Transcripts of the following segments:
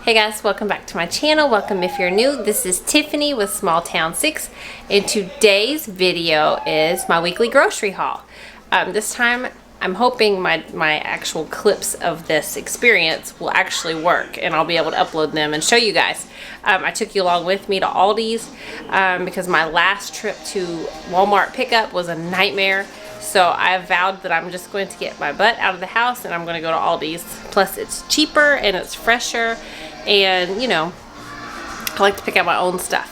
Hey guys, welcome back to my channel. Welcome if you're new. This is Tiffany with Small Town 6, and today's video is my weekly grocery haul. This time I'm hoping my actual clips of this experience will actually work and I'll be able to upload them and show you guys. I took you along with me to Aldi's because my last trip to Walmart pickup was a nightmare. So I vowed that I'm just going to get my butt out of the house and I'm going to go to Aldi's. Plus it's cheaper and it's fresher, and you know, I like to pick out my own stuff.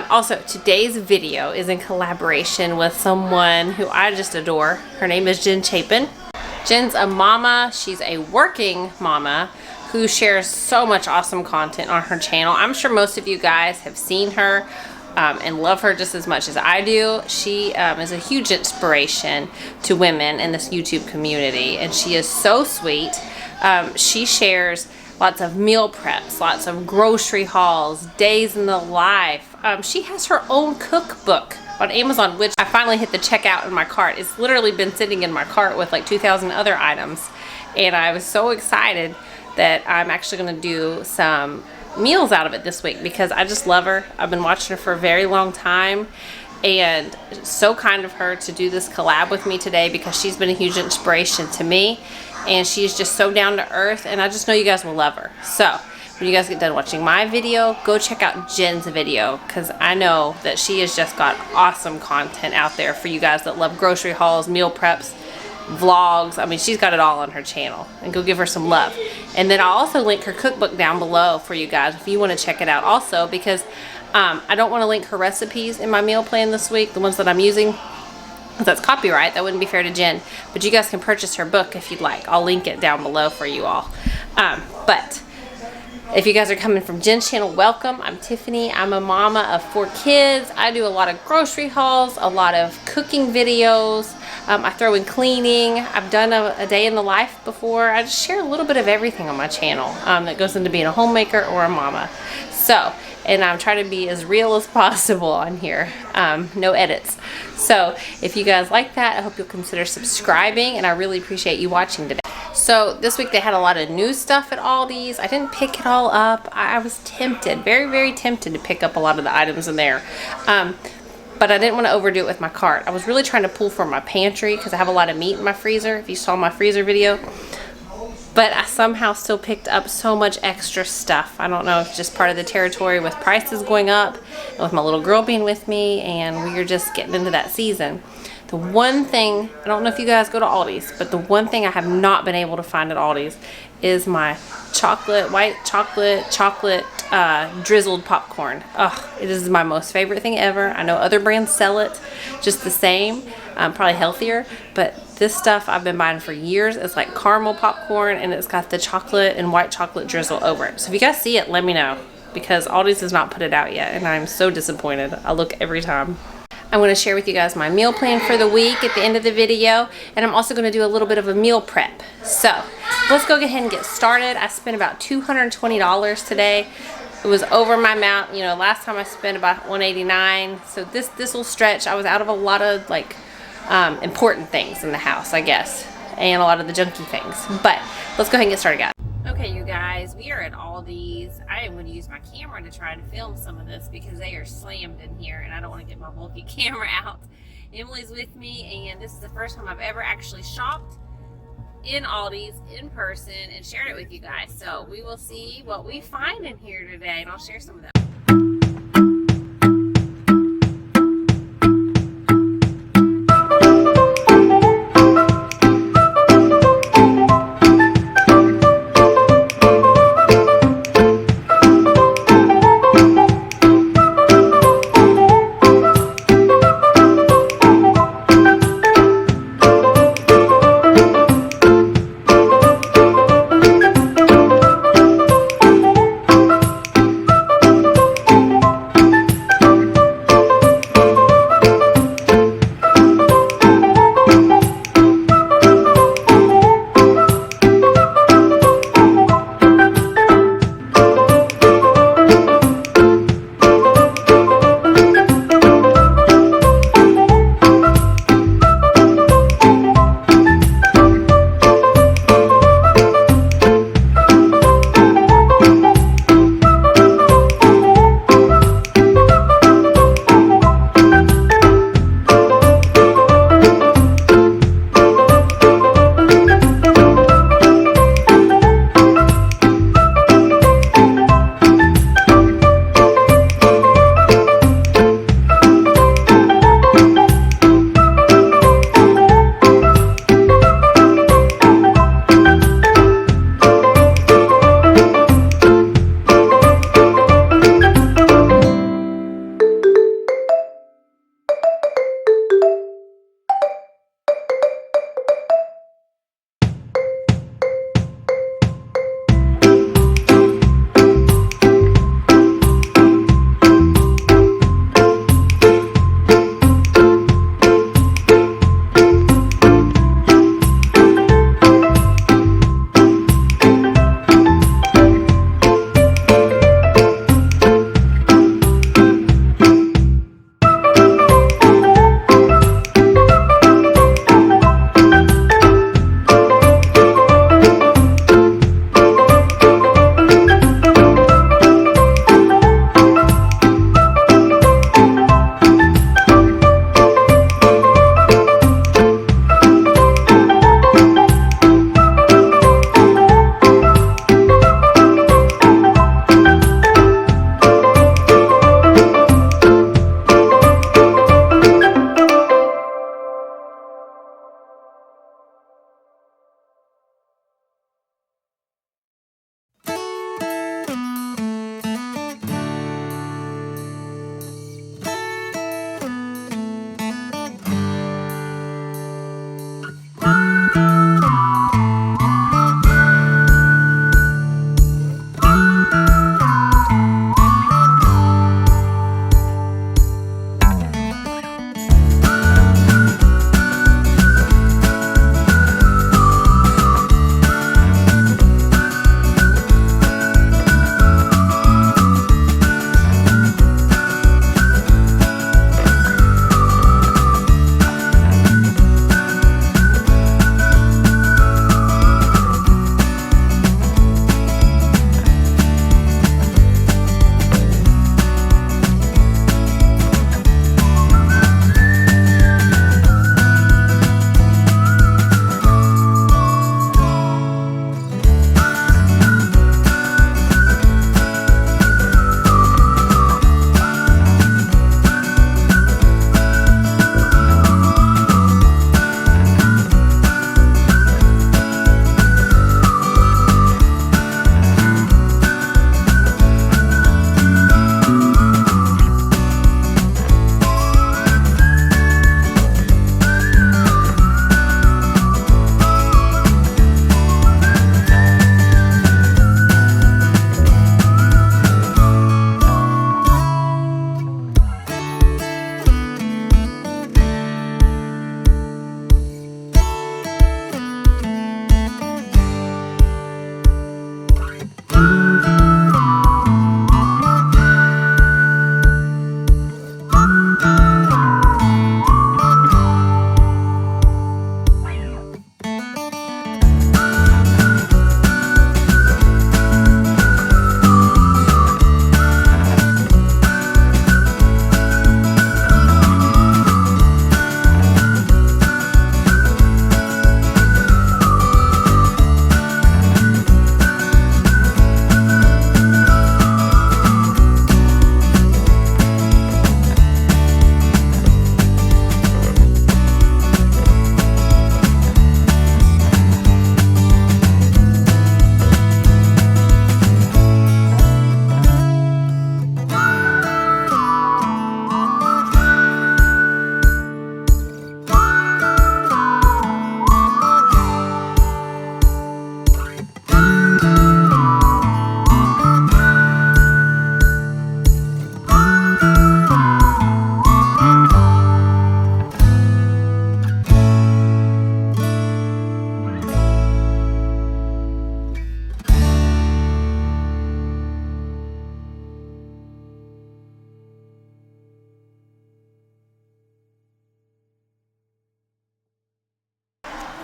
Also, today's video is in collaboration with someone who I just adore. Her name is Chapin. Jen's a mama. She's a working mama who shares so much awesome content on her channel. I'm sure most of you guys have seen her and love her just as much as I do. She is a huge inspiration to women in this YouTube community, and she is so sweet. She shares lots of meal preps, lots of grocery hauls, days in the life. She has her own cookbook on Amazon, which I finally hit the checkout in my cart. It's literally been sitting in my cart with like 2,000 other items, and I was so excited that I'm actually going to do some meals out of it this week because I just love her. I've been watching her for a very long time, and it's so kind of her to do this collab with me today because she's been a huge inspiration to me, and she's just so down to earth, and I just know you guys will love her. So when you guys get done watching my video, go check out Jen's video because I know that she has just got awesome content out there for you guys that love grocery hauls, meal preps, vlogs. I mean, she's got it all on her channel, and go give her some love. And then I'll also link her cookbook down below for you guys if you want to check it out also, because I don't want to link her recipes in my meal plan this week, the ones that I'm using, because that's copyright. That wouldn't be fair to Jen, but you guys can purchase her book if you'd like. I'll link it down below for you all. But if you guys are coming from Jen's channel, welcome. I'm Tiffany. I'm a mama of 4 kids. I do a lot of grocery hauls, a lot of cooking videos. I throw in cleaning. I've done a day in the life before. I just share a little bit of everything on my channel that goes into being a homemaker or a mama. So, and I'm trying to be as real as possible on here. No edits. So if you guys like that, I hope you'll consider subscribing, and I really appreciate you watching today. So this week they had a lot of new stuff at Aldi's. I didn't pick it all up. I was tempted, very, very tempted to pick up a lot of the items in there. But I didn't want to overdo it with my cart. I was really trying to pull from my pantry because I have a lot of meat in my freezer, if you saw my freezer video. But I somehow still picked up so much extra stuff. I don't know if it's just part of the territory with prices going up, and with my little girl being with me, and we're just getting into that season. The one thing, I don't know if you guys go to Aldi's, but the one thing I have not been able to find at Aldi's is my white chocolate drizzled popcorn. Ugh, it is my most favorite thing ever. I know other brands sell it just the same, probably healthier, but this stuff I've been buying for years. It's like caramel popcorn, and it's got the chocolate and white chocolate drizzle over it. So if you guys see it, let me know, because Aldi's has not put it out yet, and I'm so disappointed. I look every time. I'm going to share with you guys my meal plan for the week at the end of the video, and I'm also going to do a little bit of a meal prep. So let's go ahead and get started. I spent about $220 today. It was over my amount. You know, last time I spent about $189, so this will stretch. I was out of a lot of like important things in the house, I guess, and a lot of the junky things. But let's go ahead and get started, guys. Okay, you guys, we are at Aldi's. I am going to use my camera to try to film some of this because they are slammed in here, and I don't want to get my bulky camera out. Emily's with me, and this is the first time I've ever actually shopped in Aldi's in person and shared it with you guys. So we will see what we find in here today, and I'll share some of them.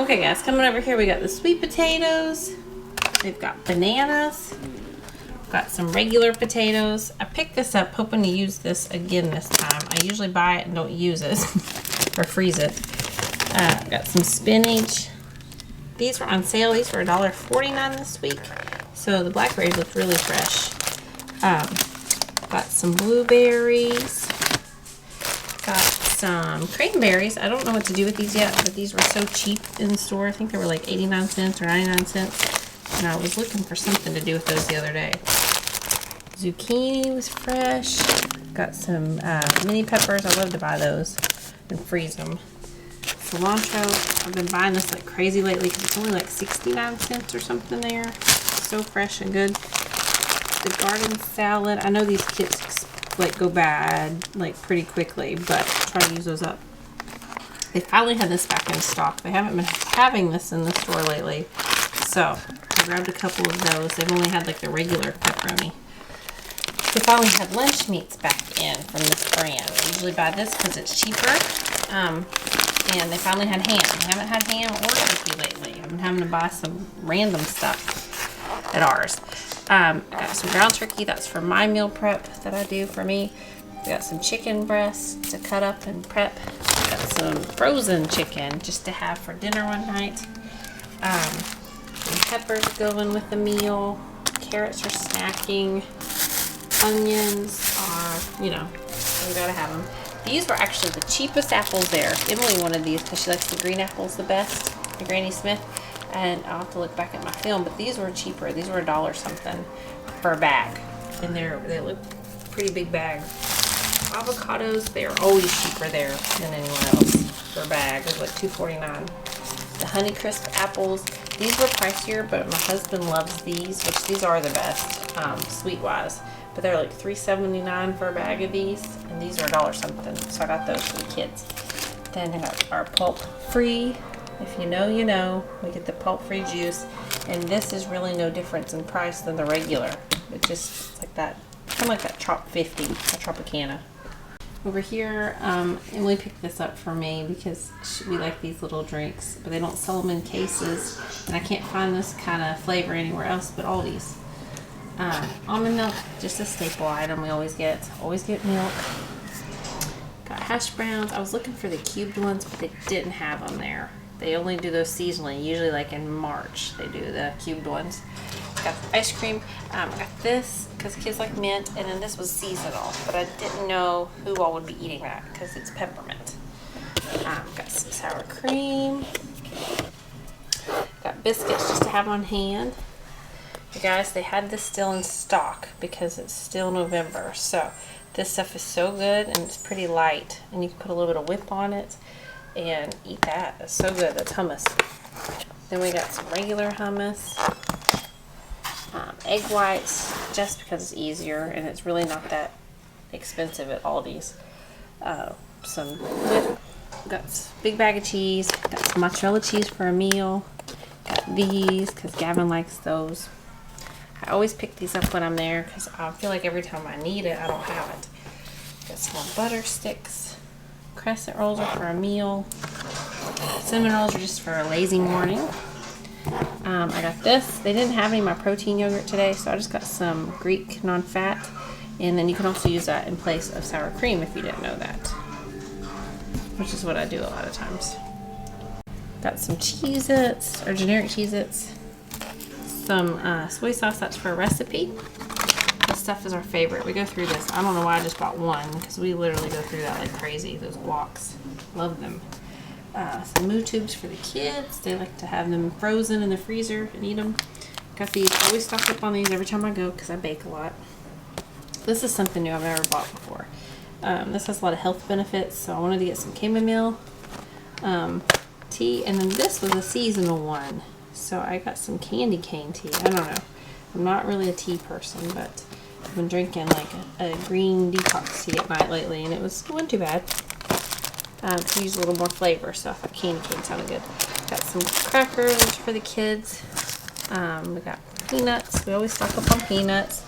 Okay guys, coming over here we got the sweet potatoes. They've got bananas. Got some regular potatoes. I picked this up hoping to use this again this time. I usually buy it and don't use it or freeze it. Got some spinach. These were on sale. These were $1.49 this week. So the blackberries look really fresh. Got some blueberries. Got some cranberries. I don't know what to do with these yet, but these were so cheap in the store. I think they were like 89 cents or 99 cents. And I was looking for something to do with those the other day. Zucchini was fresh. Got some mini peppers. I love to buy those and freeze them. Cilantro. I've been buying this like crazy lately because it's only like 69 cents or something there. So fresh and good. The garden salad. I know these kits like go bad like pretty quickly, but try to use those up. They finally had this back in stock. They haven't been having this in the store lately, so I grabbed a couple of those. They've only had like the regular pepperoni. They finally had lunch meats back in from this brand. I usually buy this because it's cheaper. And they finally had ham. I haven't had ham or turkey lately. I've been having to buy some random stuff at ours. I got some ground turkey. That's for my meal prep that I do for me. We got some chicken breasts to cut up and prep. Got some frozen chicken just to have for dinner one night. Some peppers going with the meal. Carrots are snacking. Onions are, you know, we gotta have them. These were actually the cheapest apples there. Emily wanted these because she likes the green apples the best, the Granny Smith. And I'll have to look back at my film, but these were cheaper. These were $1 something for a bag. And they look pretty big bags. Avocados, they're always cheaper there than anywhere else for a bag. It was like $2.49. The Honeycrisp apples, these were pricier, but my husband loves these, which these are the best, sweet-wise. But they're like $3.79 for a bag of these, and these are $1 something. So I got those for the kids. Then I got our pulp-free. If you know, you know. We get the pulp-free juice, and this is really no difference in price than the regular. It's just like that, kind of like that Trop 50, a Tropicana. Over here, Emily picked this up for me because we like these little drinks, but they don't sell them in cases, and I can't find this kind of flavor anywhere else but Aldi's. Almond milk, just a staple item we always get. Always get milk. Got hash browns. I was looking for the cubed ones, but they didn't have them there. They only do those seasonally, usually like in March they do the cubed ones. Got the ice cream. I got this because kids like mint, and then this was seasonal, but I didn't know who all would be eating that because it's peppermint. Got some sour cream. Got biscuits just to have on hand. You guys, they had this still in stock because it's still November, so this stuff is so good and it's pretty light, and you can put a little bit of whip on it and eat that. It's so good. That's hummus. Then we got some regular hummus, egg whites, just because it's easier and it's really not that expensive at Aldi's. Some whip. Got a big bag of cheese. Got some mozzarella cheese for a meal. Got these because Gavin likes those. I always pick these up when I'm there because I feel like every time I need it, I don't have it. Got some more butter sticks. Crescent rolls are for a meal. Cinnamon rolls are just for a lazy morning. I got this. They didn't have any of my protein yogurt today, so I just got some Greek non-fat. And then you can also use that in place of sour cream if you didn't know that, which is what I do a lot of times. Got some Cheez-Its, or generic Cheez-Its. Some soy sauce, that's for a recipe. This stuff is our favorite. We go through this. I don't know why I just bought one, because we literally go through that like crazy. Those guacs. Love them. Some moo tubes for the kids. They like to have them frozen in the freezer and eat them. Got these. I always stock up on these every time I go because I bake a lot. This is something new I've never bought before. This has a lot of health benefits, so I wanted to get some chamomile tea. And then this was a seasonal one. So I got some candy cane tea. I don't know. I'm not really a tea person, but I've been drinking like a green detox tea at night lately, and it wasn't too bad. To use a little more flavor, so I thought candy cane sounded good. Got some crackers for the kids. We got peanuts. We always stock up on peanuts.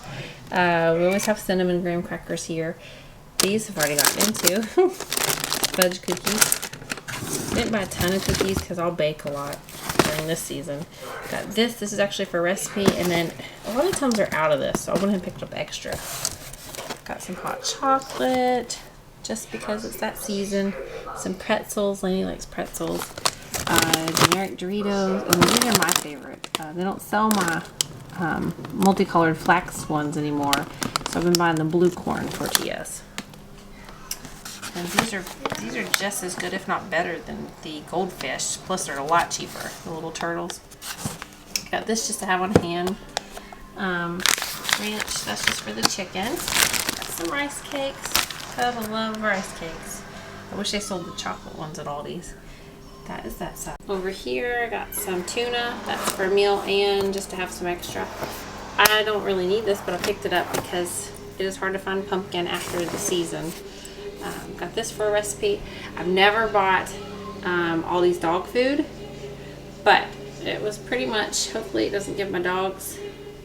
We always have cinnamon graham crackers here. These I've already gotten into. Fudge cookies. Didn't buy a ton of cookies because I'll bake a lot during this season. Got this. This is actually for recipe, and then a lot of times they're out of this, so I went ahead and picked up extra. Got some hot chocolate, just because it's that season. Some pretzels. Lainey likes pretzels. Generic Doritos. And these are my favorite. They don't sell my multicolored flax ones anymore, so I've been buying the blue corn tortillas. And these are just as good, if not better, than the goldfish. Plus, they're a lot cheaper. The little turtles. Got this just to have on hand. Ranch. That's just for the chicken. Got some rice cakes. I love rice cakes. I wish they sold the chocolate ones at Aldi's. That is that side. Over here, I got some tuna. That's for a meal and just to have some extra. I don't really need this, but I picked it up because it is hard to find pumpkin after the season. Got this for a recipe. I've never bought Aldi's dog food, but it was pretty much, hopefully it doesn't give my dogs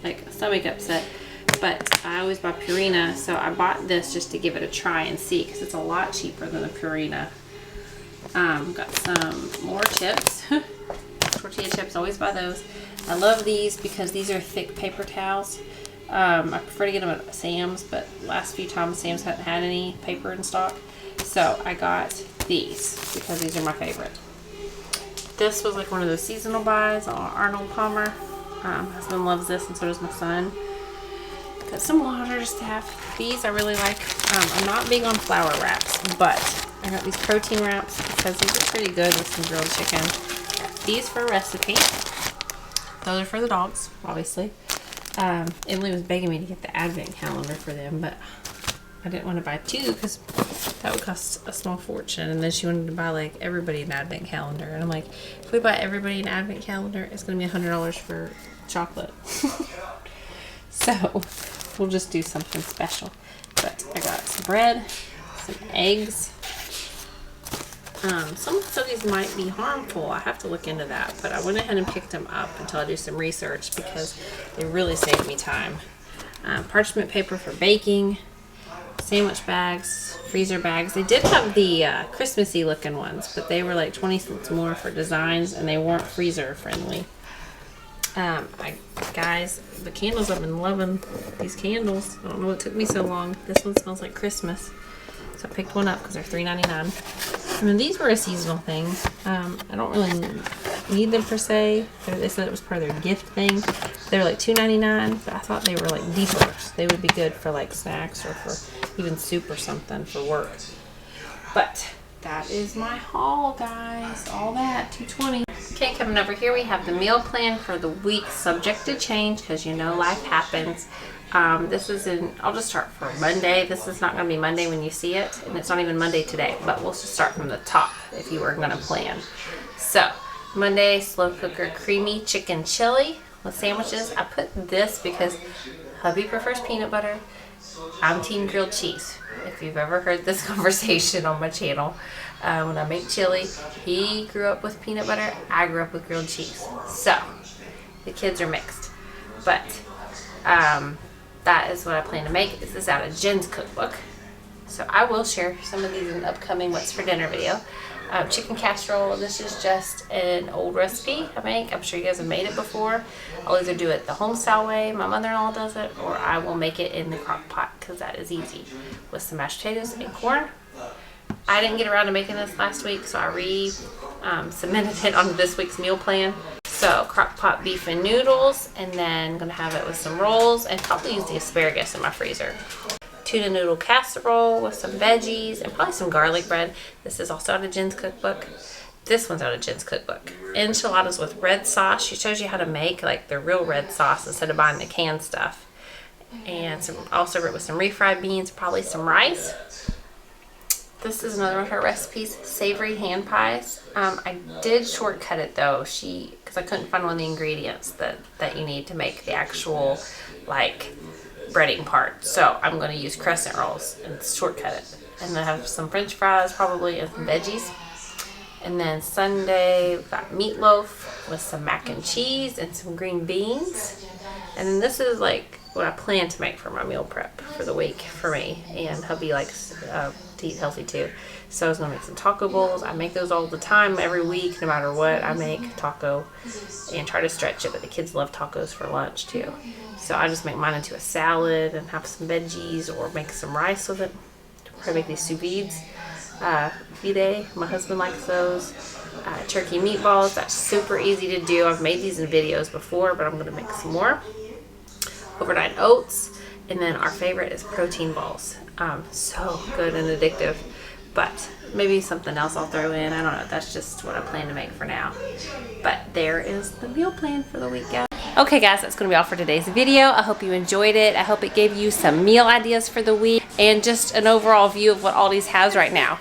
like a stomach upset, but I always buy Purina, so I bought this just to give it a try and see, because it's a lot cheaper than the Purina. Got some more chips. Tortilla chips, always buy those. I love these because these are thick paper towels. I prefer to get them at Sam's, but last few times Sam's hadn't had any paper in stock. So I got these because these are my favorite. This was like one of those seasonal buys on Arnold Palmer. My husband loves this, and so does my son. Got some water just to have. These I really like. I'm not big on flour wraps, but I got these protein wraps because these are pretty good with some grilled chicken. These for a recipe. Those are for the dogs, obviously. Emily was begging me to get the advent calendar for them, but I didn't want to buy two because that would cost a small fortune. And then she wanted to buy like everybody an advent calendar, and I'm like, if we buy everybody an advent calendar, it's going to be $100 for chocolate. So we'll just do something special. But I got some bread, some eggs. Some of these might be harmful. I have to look into that, but I went ahead and picked them up until I do some research because they really saved me time. Parchment paper for baking, sandwich bags, freezer bags. They did have the Christmassy looking ones, but they were like 20 cents more for designs, and they weren't freezer friendly. Guys, the candles, I've been loving these candles. I don't know what took me so long. This one smells like Christmas. So I picked one up because they're $3.99. And then these were a seasonal thing. I don't really need them per se. They said it was part of their gift thing. They were like $2.99, but I thought they were like deepers. They would be good for like snacks or for even soup or something for work. But that is my haul, guys. All that, $2.20. Okay, coming over here, we have the meal plan for the week, subject to change because you know life happens. This is I'll just start for Monday. This is not going to be Monday when you see it, and it's not even Monday today, but we'll just start from the top if you were going to plan. So, Monday, slow cooker creamy chicken chili with sandwiches. I put this because hubby prefers peanut butter. I'm team grilled cheese. If you've ever heard this conversation on my channel, when I make chili, he grew up with peanut butter, I grew up with grilled cheese. So, the kids are mixed. But, that is what I plan to make. This is out of Jen's cookbook. So I will share some of these in an upcoming What's for Dinner video. Chicken casserole. This is just an old recipe I make. I'm sure you guys have made it before. I'll either do it the home style way, my mother-in-law does it, or I will make it in the crock pot because that is easy with some mashed potatoes and corn. I didn't get around to making this last week, so I submitted it on this week's meal plan. So crock pot beef and noodles, and then I'm going to have it with some rolls and probably use the asparagus in my freezer. Tuna noodle casserole with some veggies and probably some garlic bread. This is also out of Jen's cookbook. This one's out of Jen's cookbook. Enchiladas with red sauce. She shows you how to make like the real red sauce instead of buying the canned stuff. And I'll serve it with some refried beans, probably some rice. This is another one of her recipes, savory hand pies. I did shortcut it though, because I couldn't find one of the ingredients that you need to make the actual like breading part. So I'm going to use crescent rolls and shortcut it. And then have some french fries probably and some veggies. And then Sunday we've got meatloaf with some mac and cheese and some green beans. And then this is like what I plan to make for my meal prep for the week for me. And hubby likes to eat healthy too. So I was gonna make some taco bowls. I make those all the time, every week, no matter what. I make taco and try to stretch it, but the kids love tacos for lunch too. So I just make mine into a salad and have some veggies or make some rice with it. Probably make these sous vides. Vide, my husband likes those. Turkey meatballs, that's super easy to do. I've made these in videos before, but I'm gonna make some more. Overnight oats, and then our favorite is protein balls. So good and addictive, but maybe something else I'll throw in. I don't know. That's just what I plan to make for now. But there is the meal plan for the week, guys. Okay, guys, that's going to be all for today's video. I hope you enjoyed it. I hope it gave you some meal ideas for the week and just an overall view of what Aldi's has right now.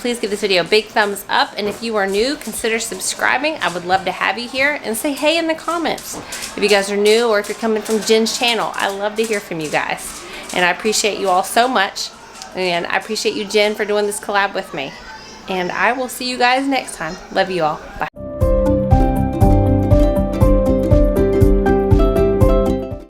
Please give this video a big thumbs up, and if you are new, consider subscribing. I would love to have you here, and say hey in the comments if you guys are new or if you're coming from Jen's channel. I love to hear from you guys, and I appreciate you all so much, and I appreciate you, Jen, for doing this collab with me. And I will see you guys next time. Love you all. Bye.